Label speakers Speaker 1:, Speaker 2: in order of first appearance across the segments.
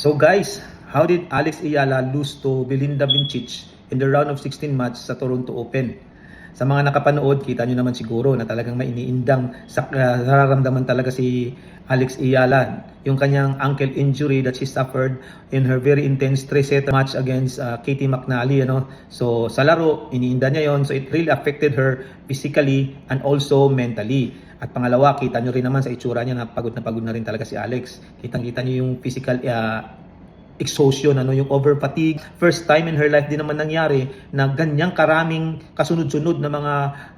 Speaker 1: So guys, how did Alex Ayala lose to Belinda Bencic in the round of 16 match sa Toronto Open? Sa mga nakapanood, kita nyo naman siguro na talagang may iniindang nararamdaman talaga si Alex Ayala. Yung kanyang ankle injury that she suffered in her very intense 3-set match against Katie McNally. So sa laro, iniinda niya yon. So it really affected her physically and also mentally. At pangalawa, kita nyo rin naman sa itsura niya na pagod na rin talaga si Alex. Kitang-kita nyo yung physical exhaustion, yung over fatigue. First time in her life din naman nangyari na ganyang karaming kasunod-sunod na mga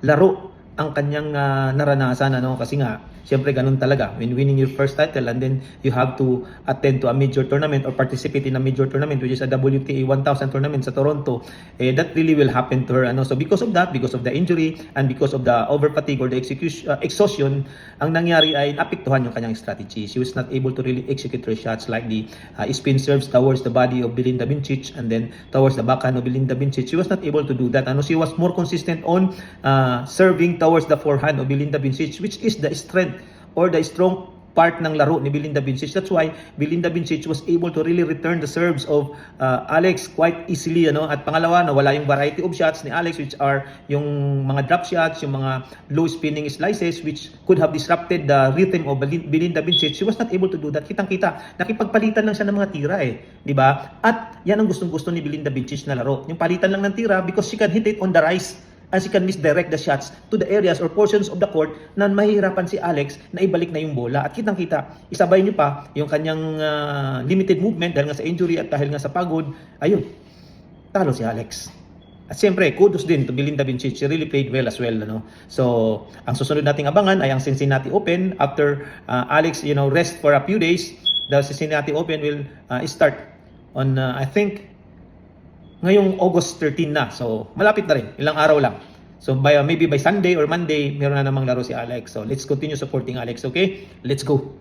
Speaker 1: laro ang kanyang naranasan, kasi nga siyempre ganun talaga when winning your first title and then you have to attend to a major tournament or participate in a major tournament which is a WTA 1000 tournament sa Toronto. That really will happen to her, so because of that, because of the injury and because of the over fatigue or the exhaustion, ang nangyari ay apektuhan yung kanyang strategy. She was not able to really execute her shots like the spin serves towards the body of Belinda Bencic and then towards the backhand of Belinda Bencic. She was not able to do that. She was more consistent on serving towards the forehand of Belinda Bencic, which is the strength or the strong part ng laro ni Belinda Bencic. That's why Belinda Bencic was able to really return the serves of Alex quite easily. At pangalawa, nawala yung variety of shots ni Alex, which are yung mga drop shots, yung mga low spinning slices, which could have disrupted the rhythm of Belinda Bencic. She was not able to do that. Kitang-kita, nakipagpalitan lang siya ng mga tira di ba? At yan ang gustong-gusto ni Belinda Bencic na laro. Yung palitan lang ng tira because she can hit it on the rise and she can misdirect the shots to the areas or portions of the court na mahihirapan si Alex na ibalik na yung bola. At kitang-kita, isabay niyo pa yung kanyang limited movement dahil nga sa injury at dahil nga sa pagod, ayun, talo si Alex. At siyempre, kudos din to Belinda Bencic. She really played well as well. So, ang susunod nating abangan ay ang Cincinnati Open. After Alex, rest for a few days, the Cincinnati Open will start on, I think, ngayong August 13 na. So, malapit na rin. Ilang araw lang. So, maybe by Sunday or Monday, meron na namang laro si Alex. So, let's continue supporting Alex, okay? Let's go!